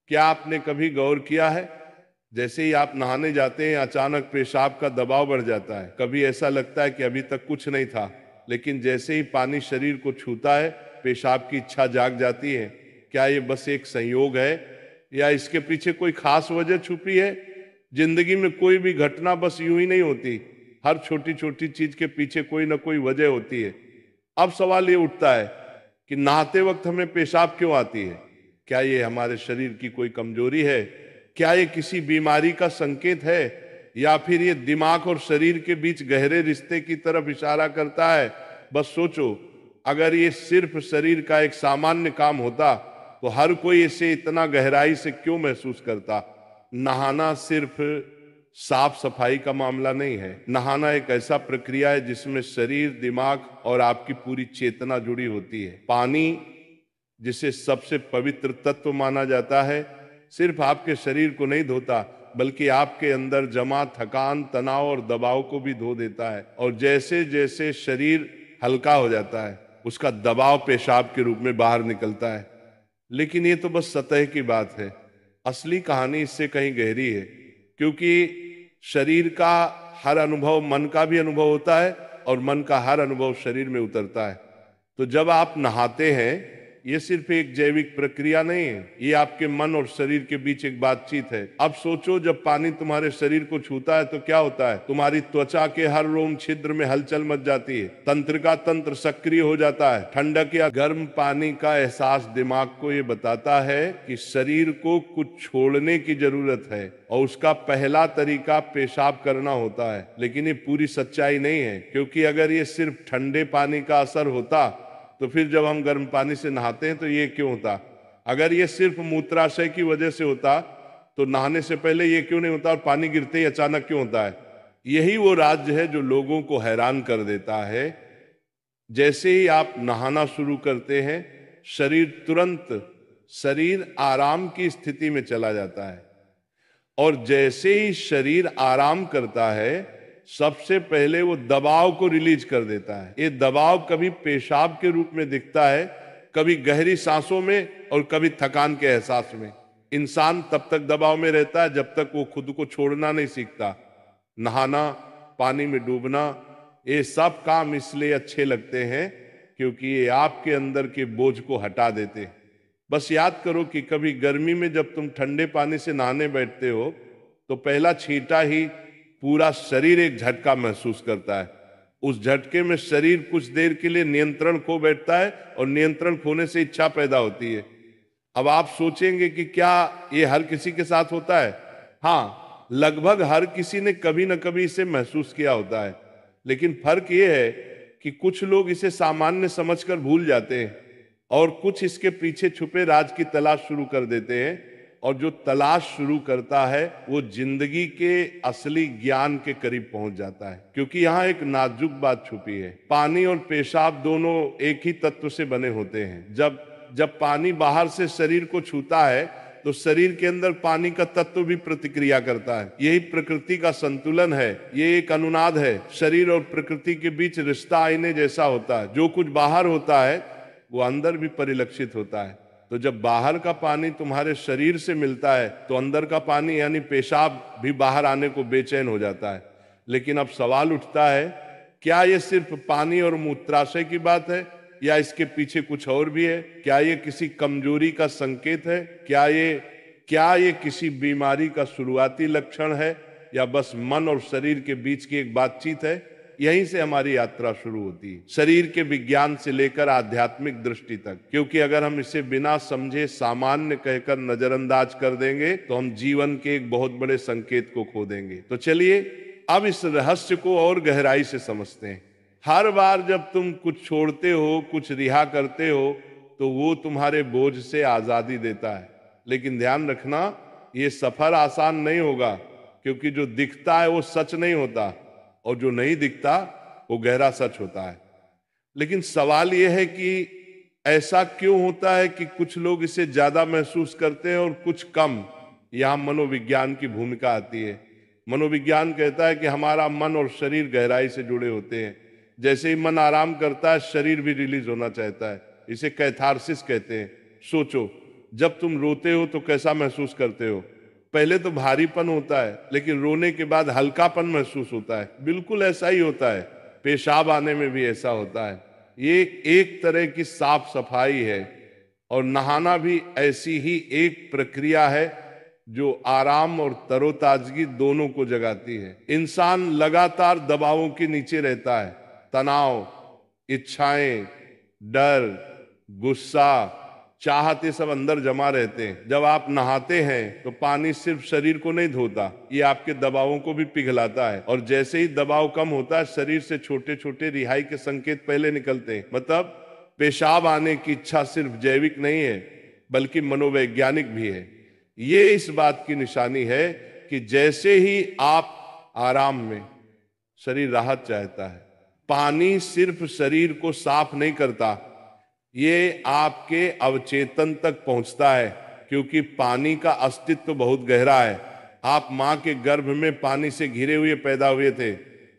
क्या आपने कभी गौर किया है, जैसे ही आप नहाने जाते हैं अचानक पेशाब का दबाव बढ़ जाता है। कभी ऐसा लगता है कि अभी तक कुछ नहीं था, लेकिन जैसे ही पानी शरीर को छूता है पेशाब की इच्छा जाग जाती है। क्या ये बस एक संयोग है या इसके पीछे कोई खास वजह छुपी है? जिंदगी में कोई भी घटना बस यूं ही नहीं होती, हर छोटी छोटी चीज के पीछे कोई ना कोई वजह होती है। अब सवाल ये उठता है कि नहाते वक्त हमें पेशाब क्यों आती है? क्या ये हमारे शरीर की कोई कमजोरी है? क्या ये किसी बीमारी का संकेत है, या फिर ये दिमाग और शरीर के बीच गहरे रिश्ते की तरफ इशारा करता है? बस सोचो, अगर ये सिर्फ शरीर का एक सामान्य काम होता तो हर कोई इसे इतना गहराई से क्यों महसूस करता? नहाना सिर्फ साफ सफाई का मामला नहीं है। नहाना एक ऐसा प्रक्रिया है जिसमें शरीर, दिमाग और आपकी पूरी चेतना जुड़ी होती है। पानी, जिसे सबसे पवित्र तत्व माना जाता है, सिर्फ आपके शरीर को नहीं धोता, बल्कि आपके अंदर जमा थकान, तनाव और दबाव को भी धो देता है। और जैसे जैसे शरीर हल्का हो जाता है उसका दबाव पेशाब के रूप में बाहर निकलता है। लेकिन ये तो बस सतह की बात है, असली कहानी इससे कहीं गहरी है। क्योंकि शरीर का हर अनुभव मन का भी अनुभव होता है और मन का हर अनुभव शरीर में उतरता है। तो जब आप नहाते हैं, ये सिर्फ एक जैविक प्रक्रिया नहीं है, ये आपके मन और शरीर के बीच एक बातचीत है। अब सोचो, जब पानी तुम्हारे शरीर को छूता है तो क्या होता है? तुम्हारी त्वचा के हर रोम छिद्र में हलचल मच जाती है, तंत्रिका तंत्र सक्रिय हो जाता है। ठंडक या गर्म पानी का एहसास दिमाग को ये बताता है कि शरीर को कुछ छोड़ने की जरूरत है, और उसका पहला तरीका पेशाब करना होता है। लेकिन ये पूरी सच्चाई नहीं है, क्योंकि अगर ये सिर्फ ठंडे पानी का असर होता तो फिर जब हम गर्म पानी से नहाते हैं तो ये क्यों होता? अगर ये सिर्फ मूत्राशय की वजह से होता तो नहाने से पहले ये क्यों नहीं होता, और पानी गिरते ही अचानक क्यों होता है? यही वो राज्य है जो लोगों को हैरान कर देता है। जैसे ही आप नहाना शुरू करते हैं, शरीर आराम की स्थिति में चला जाता है। और जैसे ही शरीर आराम करता है, सबसे पहले वो दबाव को रिलीज कर देता है। ये दबाव कभी पेशाब के रूप में दिखता है, कभी गहरी सांसों में, और कभी थकान के एहसास में। इंसान तब तक दबाव में रहता है जब तक वो खुद को छोड़ना नहीं सीखता। नहाना, पानी में डूबना, ये सब काम इसलिए अच्छे लगते हैं क्योंकि ये आपके अंदर के बोझ को हटा देते हैं। बस याद करो कि कभी गर्मी में जब तुम ठंडे पानी से नहाने बैठते हो तो पहला छींटा ही पूरा शरीर एक झटका महसूस करता है। उस झटके में शरीर कुछ देर के लिए नियंत्रण खो बैठता है, और नियंत्रण खोने से इच्छा पैदा होती है। अब आप सोचेंगे कि क्या ये हर किसी के साथ होता है? हाँ, लगभग हर किसी ने कभी न कभी इसे महसूस किया होता है। लेकिन फर्क ये है कि कुछ लोग इसे सामान्य समझकर भूल जाते हैं, और कुछ इसके पीछे छुपे राज की तलाश शुरू कर देते हैं। और जो तलाश शुरू करता है वो जिंदगी के असली ज्ञान के करीब पहुंच जाता है। क्योंकि यहाँ एक नाजुक बात छुपी है, पानी और पेशाब दोनों एक ही तत्व से बने होते हैं। जब जब पानी बाहर से शरीर को छूता है तो शरीर के अंदर पानी का तत्व भी प्रतिक्रिया करता है। यही प्रकृति का संतुलन है, ये एक अनुनाद है। शरीर और प्रकृति के बीच रिश्ता आईने जैसा होता है। जो कुछ बाहर होता है वो अंदर भी परिलक्षित होता है। तो जब बाहर का पानी तुम्हारे शरीर से मिलता है तो अंदर का पानी यानी पेशाब भी बाहर आने को बेचैन हो जाता है। लेकिन अब सवाल उठता है, क्या ये सिर्फ पानी और मूत्राशय की बात है, या इसके पीछे कुछ और भी है? क्या ये किसी कमजोरी का संकेत है? क्या ये किसी बीमारी का शुरुआती लक्षण है, या बस मन और शरीर के बीच की एक बातचीत है? यहीं से हमारी यात्रा शुरू होती है, शरीर के विज्ञान से लेकर आध्यात्मिक दृष्टि तक। क्योंकि अगर हम इसे बिना समझे सामान्य कहकर नजरअंदाज कर देंगे तो हम जीवन के एक बहुत बड़े संकेत को खो देंगे। तो चलिए अब इस रहस्य को और गहराई से समझते हैं। हर बार जब तुम कुछ छोड़ते हो, कुछ रिहा करते हो, तो वो तुम्हारे बोझ से आजादी देता है। लेकिन ध्यान रखना, ये सफर आसान नहीं होगा, क्योंकि जो दिखता है वो सच नहीं होता, और जो नहीं दिखता वो गहरा सच होता है। लेकिन सवाल यह है कि ऐसा क्यों होता है कि कुछ लोग इसे ज्यादा महसूस करते हैं और कुछ कम? यहां मनोविज्ञान की भूमिका आती है। मनोविज्ञान कहता है कि हमारा मन और शरीर गहराई से जुड़े होते हैं। जैसे ही मन आराम करता है, शरीर भी रिलीज होना चाहता है। इसे कैथारसिस कहते हैं। सोचो, जब तुम रोते हो तो कैसा महसूस करते हो? पहले तो भारीपन होता है, लेकिन रोने के बाद हल्कापन महसूस होता है। बिल्कुल ऐसा ही होता है, पेशाब आने में भी ऐसा होता है। ये एक तरह की साफ सफाई है, और नहाना भी ऐसी ही एक प्रक्रिया है जो आराम और तरोताजगी दोनों को जगाती है। इंसान लगातार दबावों के नीचे रहता है, तनाव, इच्छाएं, डर, गुस्सा, चाहत, ये सब अंदर जमा रहते हैं। जब आप नहाते हैं तो पानी सिर्फ शरीर को नहीं धोता, ये आपके दबावों को भी पिघलाता है। और जैसे ही दबाव कम होता है, शरीर से छोटे छोटे रिहाई के संकेत पहले निकलते हैं। मतलब पेशाब आने की इच्छा सिर्फ जैविक नहीं है, बल्कि मनोवैज्ञानिक भी है। ये इस बात की निशानी है कि जैसे ही आप आराम में, शरीर राहत चाहता है। पानी सिर्फ शरीर को साफ नहीं करता, ये आपके अवचेतन तक पहुंचता है, क्योंकि पानी का अस्तित्व बहुत गहरा है। आप मां के गर्भ में पानी से घिरे हुए पैदा हुए थे।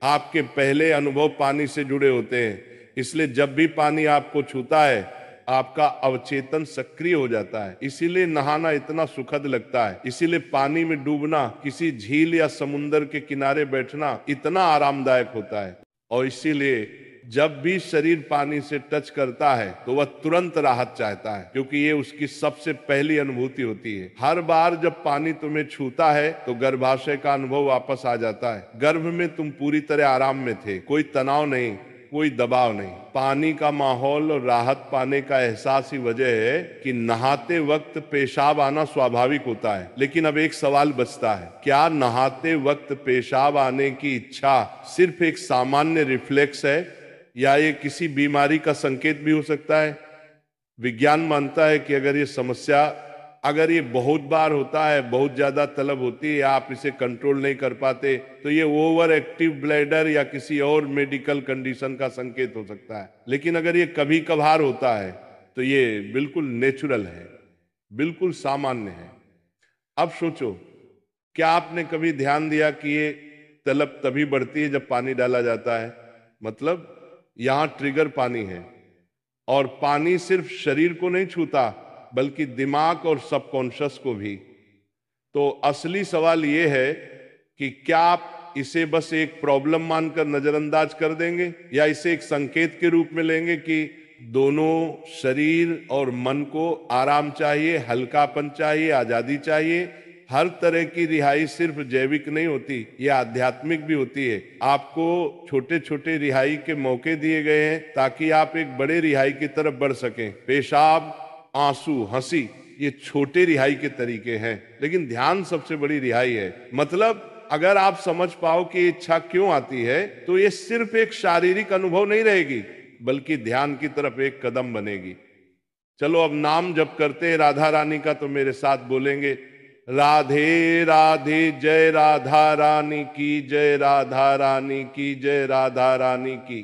आपके पहले अनुभव पानी से जुड़े होते हैं। इसलिए जब भी पानी आपको छूता है, आपका अवचेतन सक्रिय हो जाता है। इसीलिए नहाना इतना सुखद लगता है। इसीलिए पानी में डूबना, किसी झील या समुंदर के किनारे बैठना इतना आरामदायक होता है। और इसीलिए जब भी शरीर पानी से टच करता है तो वह तुरंत राहत चाहता है, क्योंकि ये उसकी सबसे पहली अनुभूति होती है। हर बार जब पानी तुम्हें छूता है तो गर्भाशय का अनुभव वापस आ जाता है। गर्भ में तुम पूरी तरह आराम में थे, कोई तनाव नहीं, कोई दबाव नहीं। पानी का माहौल और राहत पाने का एहसास ही वजह है कि नहाते वक्त पेशाब आना स्वाभाविक होता है। लेकिन अब एक सवाल बचता है, क्या नहाते वक्त पेशाब आने की इच्छा सिर्फ एक सामान्य रिफ्लेक्स है, या ये किसी बीमारी का संकेत भी हो सकता है? विज्ञान मानता है कि अगर ये बहुत बार होता है, बहुत ज्यादा तलब होती है, या आप इसे कंट्रोल नहीं कर पाते, तो ये ओवर एक्टिव ब्लैडर या किसी और मेडिकल कंडीशन का संकेत हो सकता है। लेकिन अगर ये कभी कभार होता है तो ये बिल्कुल नेचुरल है, बिल्कुल सामान्य है। अब सोचो, क्या आपने कभी ध्यान दिया कि ये तलब तभी बढ़ती है जब पानी डाला जाता है? मतलब यहां ट्रिगर पानी है, और पानी सिर्फ शरीर को नहीं छूता, बल्कि दिमाग और सबकॉन्शियस को भी। तो असली सवाल यह है कि क्या आप इसे बस एक प्रॉब्लम मानकर नजरअंदाज कर देंगे, या इसे एक संकेत के रूप में लेंगे कि दोनों शरीर और मन को आराम चाहिए, हल्कापन चाहिए, आजादी चाहिए। हर तरह की रिहाई सिर्फ जैविक नहीं होती, ये आध्यात्मिक भी होती है। आपको छोटे छोटे रिहाई के मौके दिए गए हैं ताकि आप एक बड़े रिहाई की तरफ बढ़ सकें। पेशाब, आंसू, हंसी, ये छोटे रिहाई के तरीके हैं, लेकिन ध्यान सबसे बड़ी रिहाई है। मतलब अगर आप समझ पाओ कि इच्छा क्यों आती है, तो ये सिर्फ एक शारीरिक अनुभव नहीं रहेगी, बल्कि ध्यान की तरफ एक कदम बनेगी। चलो अब नाम जप करते हैं राधा रानी का, तो मेरे साथ बोलेंगे, राधे राधे, जय राधा रानी की जय, राधा रानी की जय, राधा रानी की।